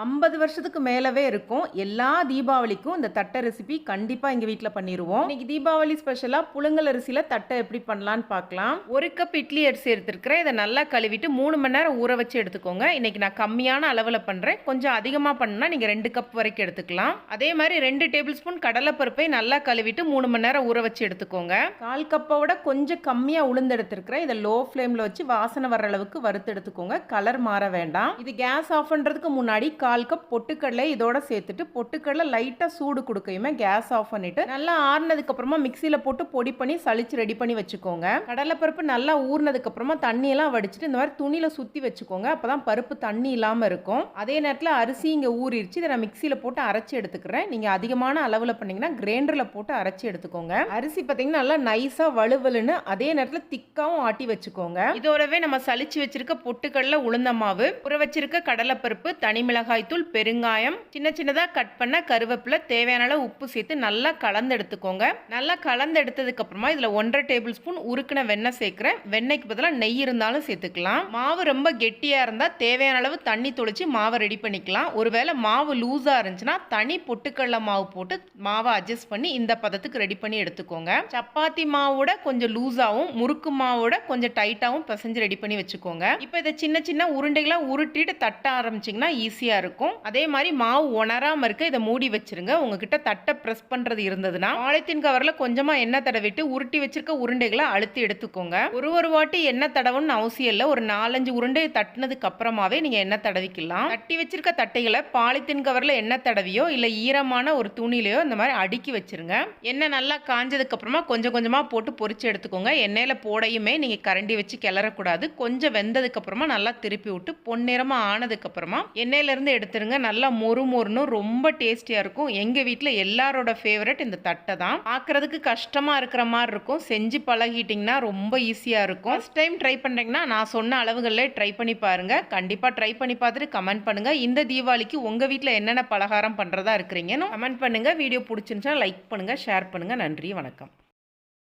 50 வருஷத்துக்கு மேலவே இருக்கும். எல்லா தீபாவளிக்கும் இந்த தட்டை ரெசிபி கண்டிப்பா எங்க வீட்ல பண்ணிருவோம். இன்னைக்கு தீபாவளி ஸ்பெஷலா புழுங்கல் அரிசியில தட்டை எப்படி பண்ணலான்னு பார்க்கலாம். 1 கப் இட்லி அரிசி எடுத்துருக்கிறேன். இதை நல்லா கழுவிட்டு 3 மணி நேரம் ஊற வச்சு எடுத்துக்கோங்க. இன்னைக்கு நான் கம்மியான அளவில் பண்றேன். கொஞ்சம் அதிகமா பண்ணா நீங்க 2 கப் வரைக்கும் எடுத்துக்கலாம். அதே மாதிரி 2 டேபிள் ஸ்பூன் கடலைப்பருப்பை நல்லா கழுவிட்டு 3 மணி நேரம் ஊற வச்சு எடுத்துக்கோங்க. 1/4 கப்பை விட கொஞ்சம் கம்மியா உளுந்து எடுத்துருக்கிறேன். இதை லோ ஃப்ளேம்ல வச்சு வாசனை வர்ற அளவுக்கு வறுத்து எடுத்துக்கோங்க. கலர் மாற வேண்டாம். இது கேஸ் ஆஃப் பண்றதுக்கு முன்னாடி 1/4 கப் பொட்டுக்கடலை இதோட சேர்த்துட்டு பொட்டுக்கடலை லைட்டா சூடு கொடுக்கையுமே கேஸ் ஆஃப் பண்ணிட்டு நல்லா ஆறுனதுக்கு அப்புறமா மிக்சியில போட்டு பொடி பண்ணி சலிச்சு ரெடி பண்ணி வச்சுக்கோங்க. கடலைப்பருப்பு நல்லா ஊறினதுக்கு அப்புறமா தண்ணி எல்லாம் வடிச்சிட்டு இந்த மாதிரி துணியில சுத்தி வச்சுக்கோங்க. அப்பதான் பருப்பு தண்ணி இல்லாம இருக்கும். அதே நேரத்தில் அரிசி இங்க ஊறிடுச்சு. இதை நான் மிக்சியில போட்டு அரைச்சி எடுத்துக்கிறேன். நீங்க அதிகமான அளவுல பண்ணீங்கன்னா கிரைண்டர்ல போட்டு அரைச்சி எடுத்துக்கோங்க. அரிசி பார்த்தீங்கன்னா நல்லா நைஸா வலுவலுன்னு அதே நேரத்தில் திக்காவும் ஆட்டி வச்சுக்கோங்க. இதோடவே நம்ம சலிச்சு வச்சிருக்க பொட்டுக்கடலை உளுந்த மாவு ஊற வச்சிருக்க கடலைப்பருப்பு தனி மிளகாய் தூள் பெருங்காயம் சின்ன சின்னதாக கட் பண்ண கருவேப்பிலை தேவையான அளவு உப்பு சேர்த்து நல்லா கலந்து எடுத்துக்கோங்க. நல்லா கலந்து எடுத்ததுக்கு அப்புறமா இதில் 1.5 டேபிள் ஸ்பூன் உருக்கின வெண்ணெய் சேர்க்கிறேன். வெண்ணெய்க்கு பதிலாக நெய் இருந்தாலும் சேர்த்துக்கலாம். மாவு ரொம்ப கெட்டியாக இருந்தால் தேவையான அளவு தண்ணி தொளிச்சு மாவை ரெடி பண்ணிக்கலாம். ஒருவேளை மாவு லூஸாக இருந்துச்சுன்னா தனி பொட்டுக்கடலை மாவு போட்டு மாவை அட்ஜஸ்ட் பண்ணி இந்த பதத்துக்கு ரெடி பண்ணி எடுத்துக்கோங்க. சப்பாத்தி மாவோட கொஞ்சம் லூஸாகவும் முறுக்கு மாவோட கொஞ்சம் டைட்டாகவும் பிசைஞ்சு ரெடி பண்ணி வச்சுக்கோங்க. இப்போ இதை சின்ன சின்ன உருண்டைகளாக உருட்டிட்டு தட்ட ஆரம்பிச்சிங்கன்னா ஈஸியாக இருக்கும். அதே மாதிரி மாவு உணராம இருக்க இதை மூடி வச்சிருங்க. உங்ககிட்ட தட்டை பிரஸ் பண்றது இருந்ததுன்னா பாலித்தீன் கவர்ல கொஞ்சமா எண்ணெய் தடவிட்டு உருட்டி வச்சிருக்க உருண்டைகளை அழுத்தி எடுத்துக்கோங்க. ஒரு வாட்டி எண்ணெய் தடவுன்னு அவசியம் இல்லை. ஒரு 4-5 உருண்டையை தட்டினதுக்கு அப்புறமாவே நீங்க எண்ணெய் தடவிக்கலாம். தட்டி வச்சிருக்க தட்டைகளை பாலித்தீன் கவர்ல எண்ணெய் தடவியோ இல்ல ஈரமான ஒரு துணிலையோ இந்த மாதிரி அடுக்கி வச்சிருங்க. எண்ணெய் நல்லா காஞ்சதுக்கு அப்புறமா கொஞ்சம் கொஞ்சமா போட்டு பொரிச்சு எடுத்துக்கோங்க. எண்ணெயில போடையுமே நீங்க கரண்டி வச்சு கிளறக்கூடாது. கொஞ்சம் வெந்ததுக்கு அப்புறமா நல்லா திருப்பி விட்டு பொன்னிறமா ஆனதுக்கு அப்புறமா எண்ணெயில இருந்து எடுத்துருங்க. நல்லா மொறு மொறுன்னு ரொம்ப டேஸ்டியா இருக்கும். எங்க வீட்டில் எல்லாரோட ஃபேவரட் இந்த தட்டை தான். பார்க்கறதுக்கு கஷ்டமா இருக்கிற மாதிரி இருக்கும். செஞ்சு பழகிட்டீங்கன்னா ரொம்ப ஈஸியா இருக்கும். ஃபர்ஸ்ட் டைம் ட்ரை பண்றீங்கன்னா நான் சொன்ன அளவுகளில் ட்ரை பண்ணி பாருங்க. கண்டிப்பா ட்ரை பண்ணி பார்த்துட்டு கமெண்ட் பண்ணுங்க. இந்த தீபாவளிக்கு உங்க வீட்டில் என்னென்ன பலகாரம் பண்றதா இருக்கிறீங்கன்னு கமெண்ட் பண்ணுங்க. வீடியோ பிடிச்சிருந்துச்சுன்னா லைக் பண்ணுங்க, ஷேர் பண்ணுங்க. நன்றி, வணக்கம்.